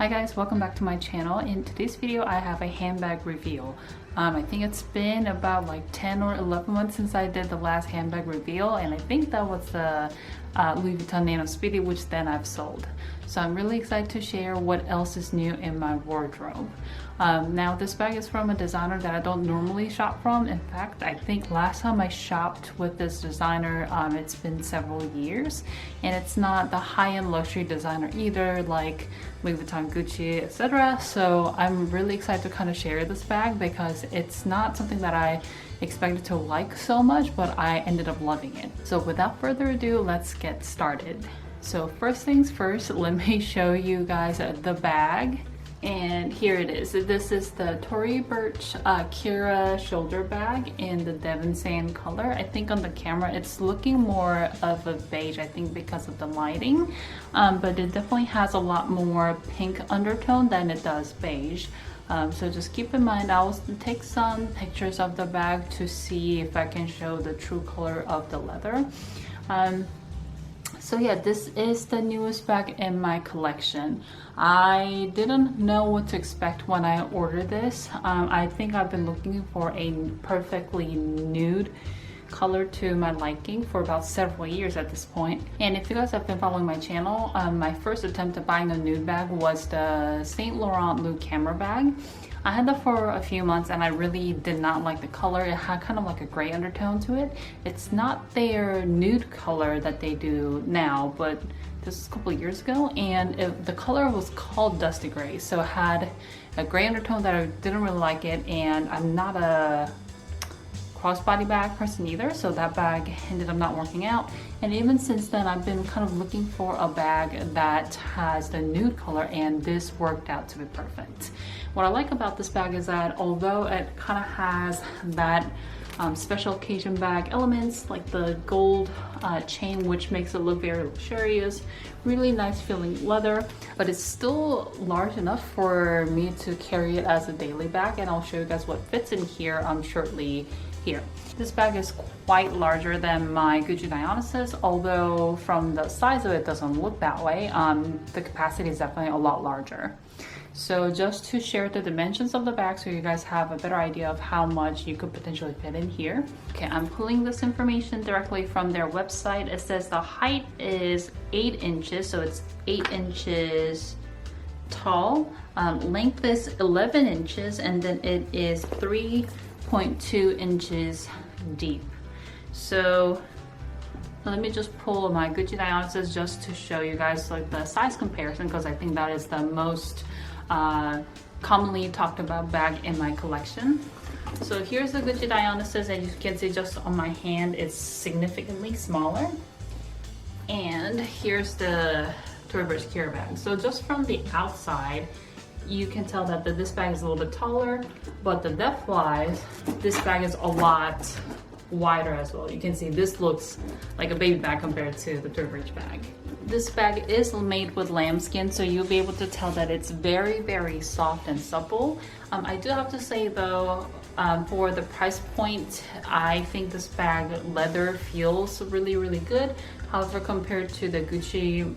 Hi guys, welcome back to my channel. In today's video I have a handbag reveal. I think it's been about like 10 or 11 months since I did the last handbag reveal, and I think that was the Louis Vuitton Nano Speedy, which then I've sold. So I'm really excited to share what else is new in my wardrobe. Now this bag is from a designer that I don't normally shop from. In fact, I think last time I shopped with this designer, it's been several years, and it's not the high-end luxury designer either, like Louis Vuitton, Gucci, etc. So I'm really excited to kind of share this bag because it's not something that I expected to like so much, but I ended up loving it. So without further ado, let's get started. So first things first, let me show you guys the bag. And here it is. This is the Tory Burch Kira shoulder bag in the Devon Sand color. I think on the camera it's looking more of a beige, I think because of the lighting, but it definitely has a lot more pink undertone than it does beige. So just keep in mind, I'll take some pictures of the bag to see if I can show the true color of the leather. So yeah, this is the newest bag in my collection. I didn't know what to expect when I ordered this. I think I've been looking for a perfectly nude color to my liking for about several years at this point. And if you guys have been following my channel, my first attempt at buying a nude bag was the Saint Laurent Louis camera bag. I had that for a few months and I really did not like the color. It had kind of like a gray undertone to it. It's not their nude color that they do now, but this was a couple of years ago, and the color was called Dusty Gray. So it had a gray undertone that I didn't really like it, and I'm not a crossbody bag person either, so that bag ended up not working out. And even since then I've been kind of looking for a bag that has the nude color, and this worked out to be perfect. What I like about this bag is that although it kind of has that special occasion bag elements like the gold chain, which makes it look very luxurious, really nice feeling leather, but it's still large enough for me to carry it as a daily bag, and I'll show you guys what fits in here shortly here. This bag is quite larger than my Gucci Dionysus, although from the size of it doesn't look that way. The capacity is definitely a lot larger. So just to share the dimensions of the bag so you guys have a better idea of how much you could potentially fit in here. Okay, I'm pulling this information directly from their website. It says the height is 8 inches, so it's 8 inches tall. Length is 11 inches, and then it is 3.2 inches deep. So let me just pull my Gucci Dionysus just to show you guys like the size comparison, because I think that is the most commonly talked about bag in my collection. So here's the Gucci Dionysus, and you can see just on my hand it's significantly smaller. And here's the Tory Burch Kira bag. So just from the outside you can tell that this bag is a little bit taller, but the depth wise this bag is a lot wider as well. You can see this looks like a baby bag compared to the Tory Burch bag. This bag is made with lambskin, so you'll be able to tell that it's very, very soft and supple. I do have to say though, for the price point, I think this bag leather feels really, really good. However, compared to the Gucci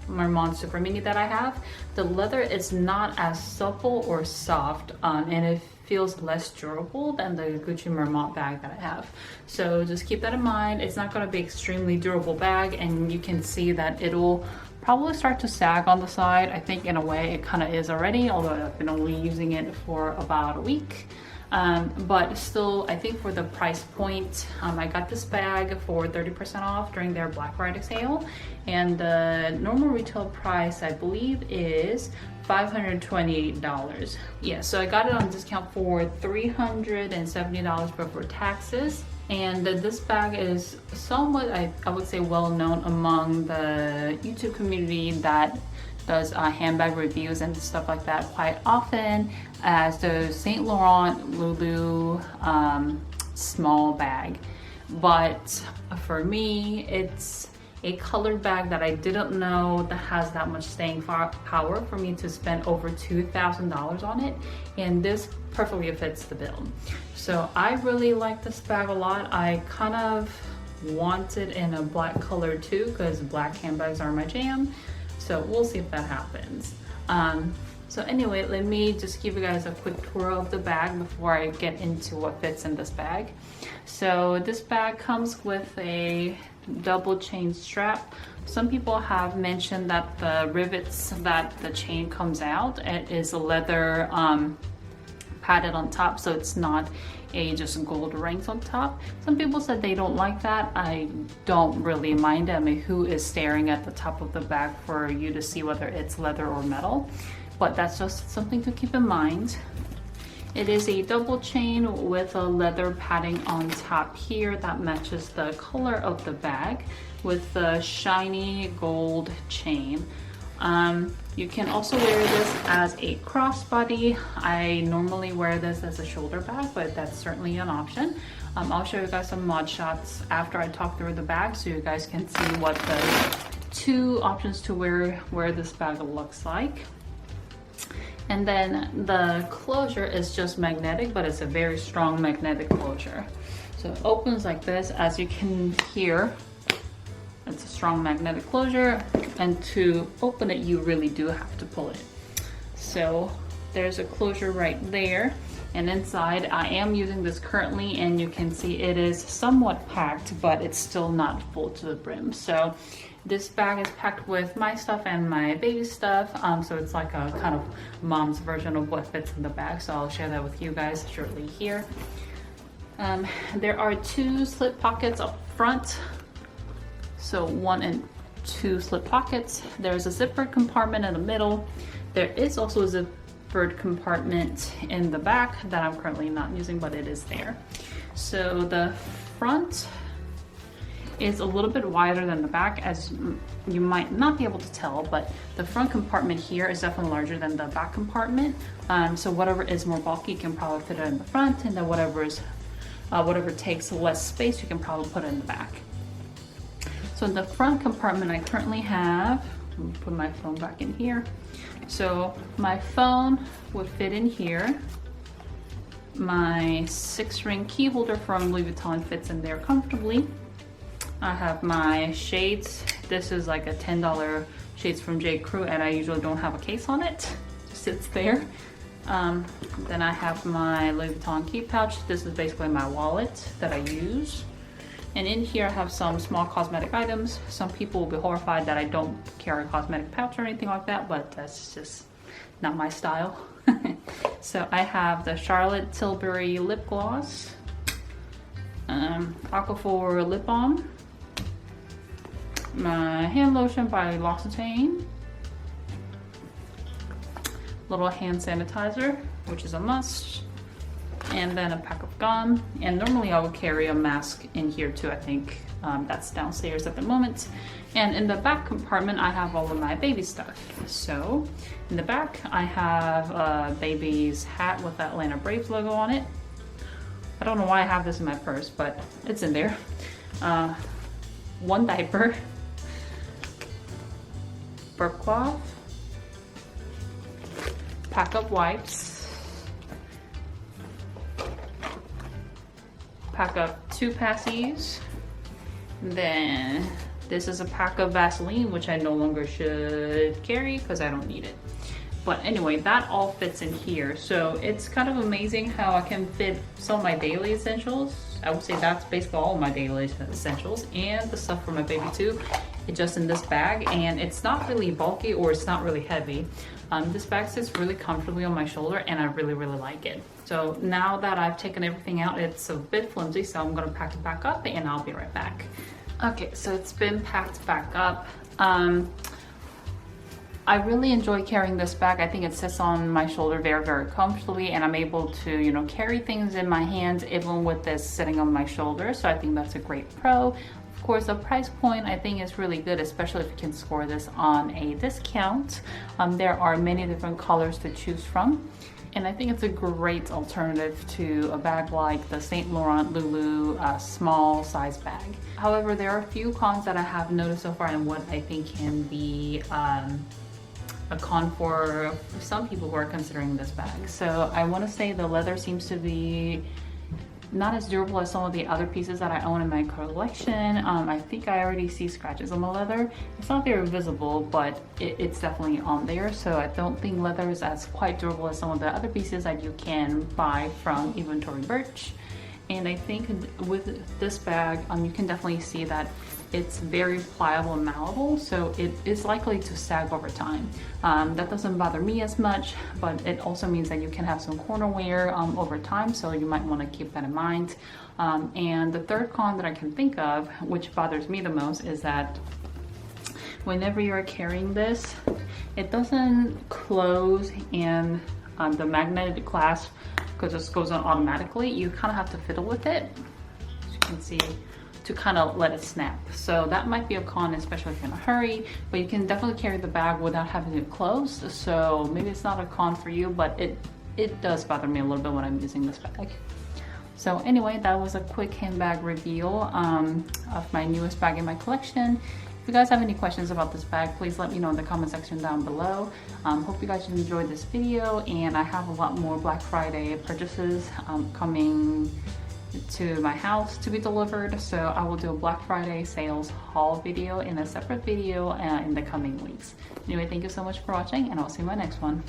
Marmont Super Mini that I have, the leather is not as supple or soft, and it feels less durable than the Gucci Marmont bag that I have. So just keep that in mind. It's not going to be extremely durable bag, and you can see that it'll probably start to sag on the side. I think in a way it kind of is already, although I've been only using it for about a week. But still, I think for the price point, I got this bag for 30% off during their Black Friday sale, and the normal retail price I believe is $528. Yeah, so I got it on discount for $370 before taxes. And this bag is somewhat, I would say, well known among the YouTube community that does handbag reviews and stuff like that quite often as the Saint Laurent Lulu small bag. But for me, it's a colored bag that I didn't know that has that much staying power for me to spend over $2,000 on it, and this perfectly fits the bill. So I really like this bag a lot. I kind of want it in a black color too, because black handbags are my jam. So we'll see if that happens. So anyway, let me just give you guys a quick tour of the bag before I get into what fits in this bag. So this bag comes with a double chain strap. Some people have mentioned that the rivets that the chain comes out, it is a leather padded on top, so it's not just gold rings on top. Some people said they don't like that. I don't really mind. I mean, who is staring at the top of the bag for you to see whether it's leather or metal? But that's just something to keep in mind. It is a double chain with a leather padding on top here that matches the color of the bag with the shiny gold chain. You can also wear this as a crossbody. I normally wear this as a shoulder bag, but that's certainly an option. I'll show you guys some mod shots after I talk through the bag so you guys can see what the two options to wear this bag looks like. And then the closure is just magnetic, but it's a very strong magnetic closure. So it opens like this. As you can hear, it's a strong magnetic closure, and to open it you really do have to pull it. So there's a closure right there, and inside I am using this currently, and you can see it is somewhat packed, but it's still not full to the brim. So this bag is packed with my stuff and my baby stuff, so it's like a kind of mom's version of what fits in the bag, so I'll share that with you guys shortly here. There are two slip pockets up front, so 1 and 2 slip pockets. There's a zippered compartment in the middle. There is also a zippered compartment in the back that I'm currently not using, but it is there. So the front is a little bit wider than the back, as you might not be able to tell, but the front compartment here is definitely larger than the back compartment. So whatever is more bulky, you can probably fit it in the front, and then whatever takes less space, you can probably put it in the back. So in the front compartment, I currently have, I'm gonna put my phone back in here. So my phone would fit in here. My 6-ring key holder from Louis Vuitton fits in there comfortably. I have my shades. This is like a $10 shades from J. Crew, and I usually don't have a case on it. It just sits there. Then I have my Louis Vuitton key pouch. This is basically my wallet that I use. And in here I have some small cosmetic items. Some people will be horrified that I don't carry a cosmetic pouch or anything like that, but that's just not my style. So I have the Charlotte Tilbury lip gloss, Aquaphor lip balm, my hand lotion by L'Occitane, little hand sanitizer, which is a must, and then a pack of gum. And normally I would carry a mask in here too. I think that's downstairs at the moment. And in the back compartment I have all of my baby stuff. So in the back I have a baby's hat with the Atlanta Braves logo on it. I don't know why I have this in my purse, but it's in there. 1 diaper, burp cloth, pack of wipes, pack up 2 passies. Then this is a pack of Vaseline, which I no longer should carry because I don't need it. But anyway, that all fits in here. So it's kind of amazing how I can fit some of my daily essentials. I would say that's basically all of my daily essentials and the stuff for my baby too. It's just in this bag, and it's not really bulky or it's not really heavy. This bag sits really comfortably on my shoulder, and I really, really like it. So now that I've taken everything out, it's a bit flimsy, so I'm gonna pack it back up and I'll be right back. Okay, so it's been packed back up. I really enjoy carrying this bag. I think it sits on my shoulder very, very comfortably, and I'm able to, you know, carry things in my hands even with this sitting on my shoulder. So I think that's a great pro. Of course, the price point I think is really good, especially if you can score this on a discount. There are many different colors to choose from, and I think it's a great alternative to a bag like the Saint Laurent Lulu small size bag. However, there are a few cons that I have noticed so far, and what I think can be a con for some people who are considering this bag. So I want to say the leather seems to be not as durable as some of the other pieces that I own in my collection. I think I already see scratches on the leather. It's not very visible, but it's definitely on there. So I don't think leather is as quite durable as some of the other pieces that you can buy from even Tory Burch. And I think with this bag, you can definitely see that it's very pliable and malleable, so it is likely to sag over time. That doesn't bother me as much, but it also means that you can have some corner wear over time, so you might want to keep that in mind. And the third con that I can think of, which bothers me the most, is that whenever you're carrying this, it doesn't close, and the magnetic clasp just goes on automatically. You kind of have to fiddle with it, as you can see, to kind of let it snap. So that might be a con, especially if you're in a hurry, but you can definitely carry the bag without having it closed. So maybe it's not a con for you, but it does bother me a little bit when I'm using this bag. So anyway, that was a quick handbag reveal of my newest bag in my collection. If you guys have any questions about this bag, please let me know in the comment section down below. Hope you guys enjoyed this video, and I have a lot more Black Friday purchases coming to my house to be delivered. So I will do a Black Friday sales haul video in a separate video in the coming weeks. Anyway, thank you so much for watching, and I'll see you in my next one.